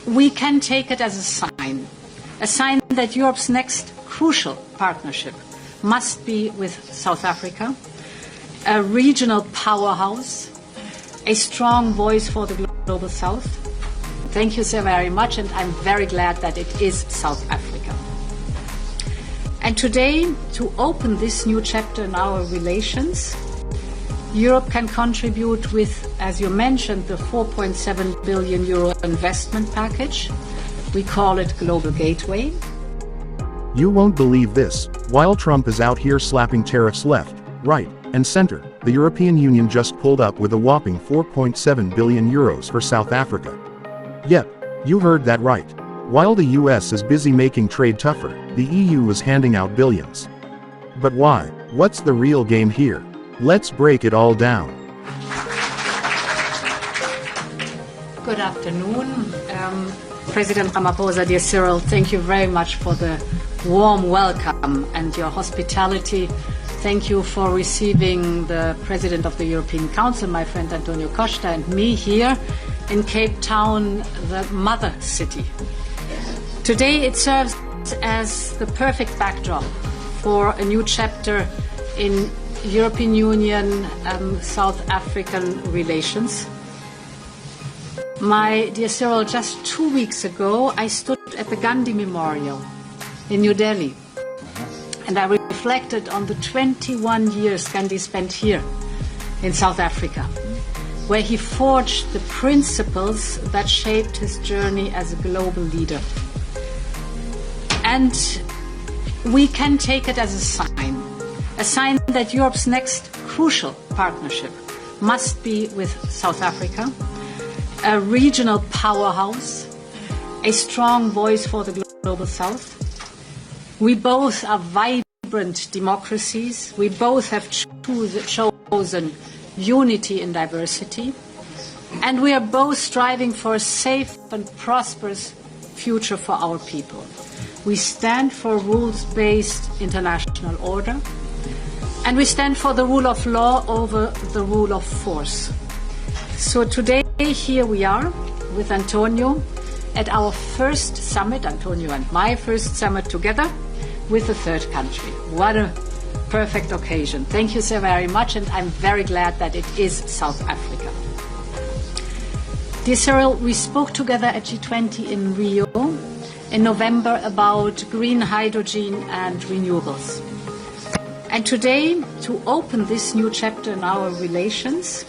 we can take it as a sign that Europe's next crucial partnership must be with South Africa, a regional powerhouse, a strong voice for the Global South. Thank you so very much, and I'm very glad that it is South Africa. And today, to open this new chapter in our relations, Europe can contribute with, as you mentioned, the 4.7 billion euro investment package. We call it Global Gateway. You won't believe this. While Trump is out here slapping tariffs left, right, and center, the European Union just pulled up with a whopping 4.7 billion euros for South Africa. Yep, you heard that right. While the US is busy making trade tougher, the EU is handing out billions. But why? What's the real game here? Let's break it all down. Good afternoon. President Ramaphosa, dear Cyril, thank you very much for the warm welcome and your hospitality. Thank you for receiving the President of the European Council, my friend Antonio Costa, and me here in Cape Town, the mother city. Today it serves as the perfect backdrop for a new chapter in European Union South African relations. My dear Cyril, just 2 weeks ago I stood at the Gandhi Memorial in New Delhi, and I reflected on the 21 years Gandhi spent here in South Africa, where he forged the principles that shaped his journey as a global leader. And we can take it as a sign that Europe's next crucial partnership must be with South Africa, a regional powerhouse, a strong voice for the Global South. We both are vibrant democracies. We both have chosen unity in diversity. And we are both striving for a safe and prosperous future for our people. We stand for rules-based international order, and we stand for the rule of law over the rule of force. So today, here we are with Antonio at our first summit, Antonio and my first summit together with the third country. What a perfect occasion. Thank you so very much, and I'm very glad that it is South Africa. Dear Cyril, we spoke together at G20 in Rio in November about green hydrogen and renewables. And today, to open this new chapter in our relations,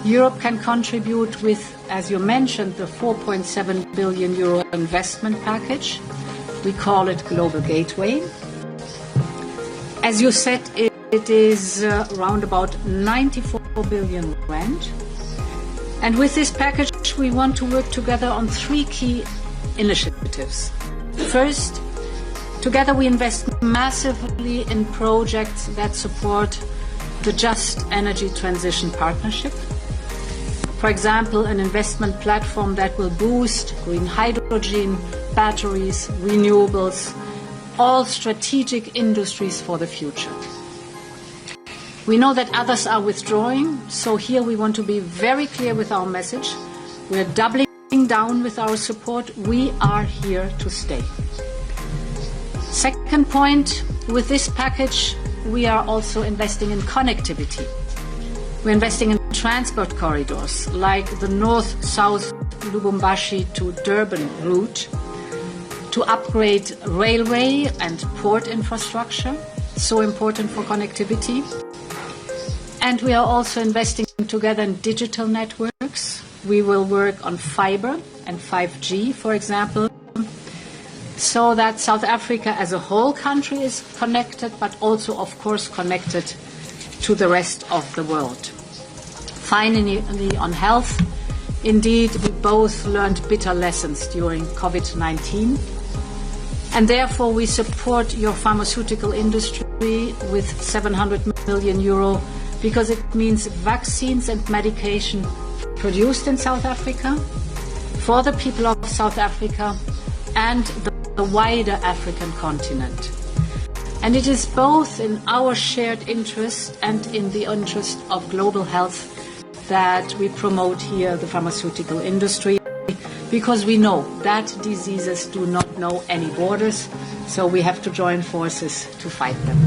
Europe can contribute with, as you mentioned, the 4.7 billion euro investment package. We call it Global Gateway. As you said, it is around about 94 billion rand. And with this package, we want to work together on 3 key initiatives. First, together we invest massively in projects that support the Just Energy Transition Partnership. For example, an investment platform that will boost green hydrogen, batteries, renewables, all strategic industries for the future. We know that others are withdrawing, so here we want to be very clear with our message. We're doubling down with our support. We are here to stay. Second point, with this package, we are also investing in connectivity. We're investing in transport corridors like the north-south Lubumbashi to Durban route, to upgrade railway and port infrastructure, so important for connectivity. And we are also investing together in digital networks. We will work on fiber and 5G, for example, so that South Africa as a whole country is connected, but also, of course, connected to the rest of the world. Finally, on health, indeed, we both learned bitter lessons during COVID-19. And therefore, we support your pharmaceutical industry with 700 million euro, because it means vaccines and medication produced in South Africa, for the people of South Africa and the wider African continent. And it is both in our shared interest and in the interest of global health that we promote here the pharmaceutical industry, because we know that diseases do not know any borders, so we have to join forces to fight them.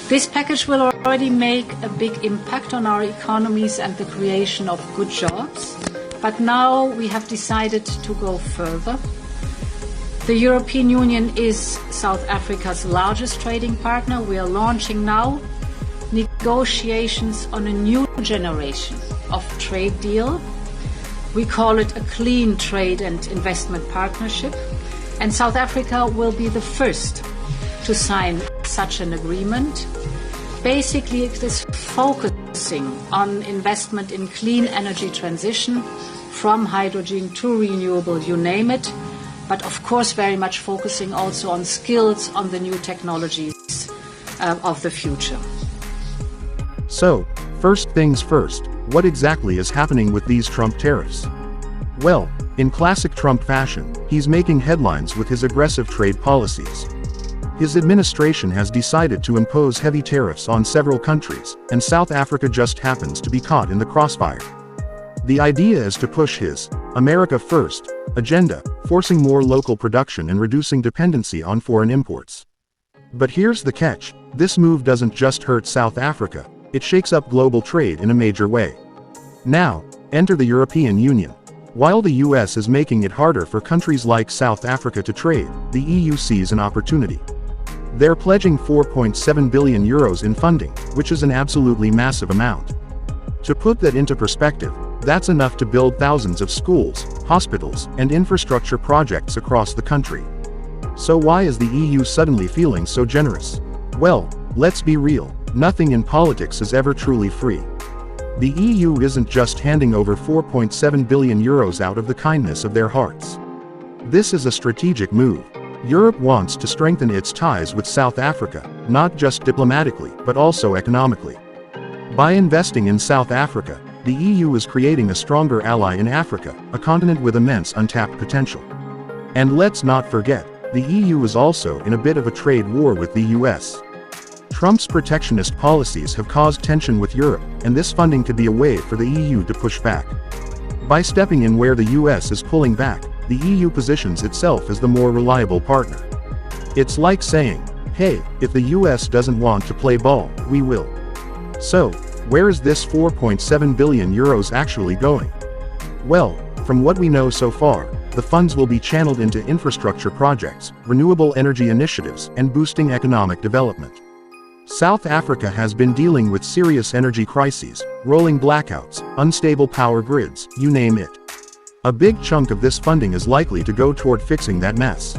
This package will already make a big impact on our economies and the creation of good jobs, but now we have decided to go further. The European Union is South Africa's largest trading partner. We are launching now negotiations on a new generation of trade deal. We call it a clean trade and investment partnership, and South Africa will be the first to sign such an agreement. Basically, it is focusing on investment in clean energy transition, from hydrogen to renewable, you name it, but of course very much focusing also on skills, on the new technologies of the future. So, first things first, what exactly is happening with these Trump tariffs? Well, in classic Trump fashion, he's making headlines with his aggressive trade policies. His administration has decided to impose heavy tariffs on several countries, and South Africa just happens to be caught in the crossfire. The idea is to push his America First agenda, forcing more local production and reducing dependency on foreign imports. But here's the catch: this move doesn't just hurt South Africa, it shakes up global trade in a major way. Now, enter the European Union. While the US is making it harder for countries like South Africa to trade, the EU sees an opportunity. They're pledging 4.7 billion euros in funding, which is an absolutely massive amount. To put that into perspective, that's enough to build thousands of schools, hospitals, and infrastructure projects across the country. So why is the EU suddenly feeling so generous? Well, let's be real, nothing in politics is ever truly free. The EU isn't just handing over 4.7 billion euros out of the kindness of their hearts. This is a strategic move. Europe wants to strengthen its ties with South Africa, not just diplomatically, but also economically. By investing in South Africa, the EU is creating a stronger ally in Africa, a continent with immense untapped potential. And let's not forget, the EU is also in a bit of a trade war with the US. Trump's protectionist policies have caused tension with Europe, and this funding could be a way for the EU to push back. By stepping in where the US is pulling back, the EU positions itself as the more reliable partner. It's like saying, hey, if the US doesn't want to play ball, we will. So, where is this 4.7 billion euros actually going? Well, from what we know so far, the funds will be channeled into infrastructure projects, renewable energy initiatives, and boosting economic development. South Africa has been dealing with serious energy crises, rolling blackouts, unstable power grids, you name it. A big chunk of this funding is likely to go toward fixing that mess.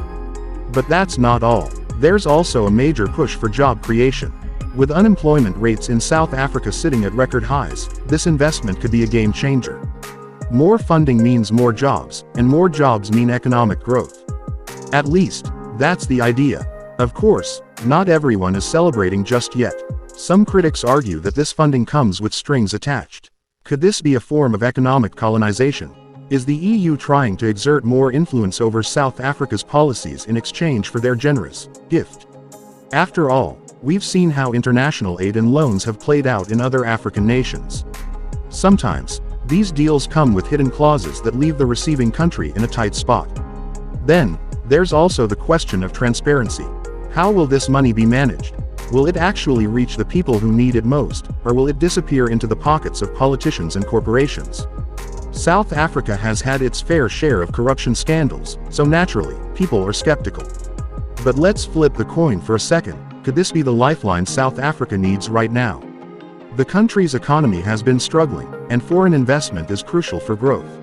But that's not all. There's also a major push for job creation. With unemployment rates in South Africa sitting at record highs, this investment could be a game changer. More funding means more jobs, and more jobs mean economic growth. At least, that's the idea. Of course, not everyone is celebrating just yet. Some critics argue that this funding comes with strings attached. Could this be a form of economic colonization? Is the EU trying to exert more influence over South Africa's policies in exchange for their generous gift? After all, we've seen how international aid and loans have played out in other African nations. Sometimes, these deals come with hidden clauses that leave the receiving country in a tight spot. Then, there's also the question of transparency. How will this money be managed? Will it actually reach the people who need it most, or will it disappear into the pockets of politicians and corporations? South Africa has had its fair share of corruption scandals, so naturally, people are skeptical. But let's flip the coin for a second. Could this be the lifeline South Africa needs right now? The country's economy has been struggling, and foreign investment is crucial for growth.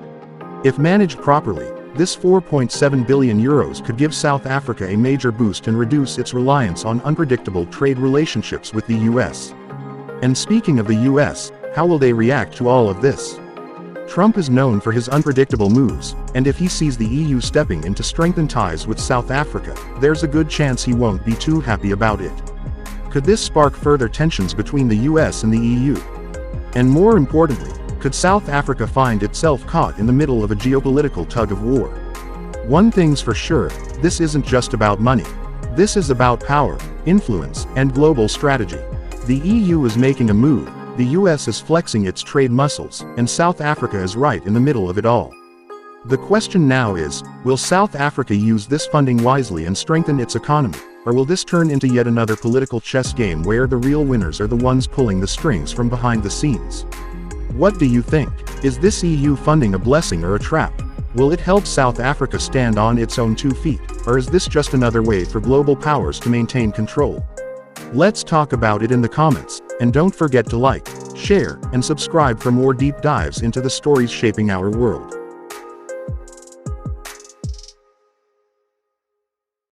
If managed properly, this 4.7 billion euros could give South Africa a major boost and reduce its reliance on unpredictable trade relationships with the US. And speaking of the US, how will they react to all of this? Trump is known for his unpredictable moves, and if he sees the EU stepping in to strengthen ties with South Africa, there's a good chance he won't be too happy about it. Could this spark further tensions between the US and the EU? And more importantly, could South Africa find itself caught in the middle of a geopolitical tug-of-war? One thing's for sure, this isn't just about money. This is about power, influence, and global strategy. The EU is making a move, the US is flexing its trade muscles, and South Africa is right in the middle of it all. The question now is, will South Africa use this funding wisely and strengthen its economy, or will this turn into yet another political chess game where the real winners are the ones pulling the strings from behind the scenes? What do you think? Is this EU funding a blessing or a trap? Will it help South Africa stand on its own 2 feet, or is this just another way for global powers to maintain control? Let's talk about it in the comments, and don't forget to like, share, and subscribe for more deep dives into the stories shaping our world.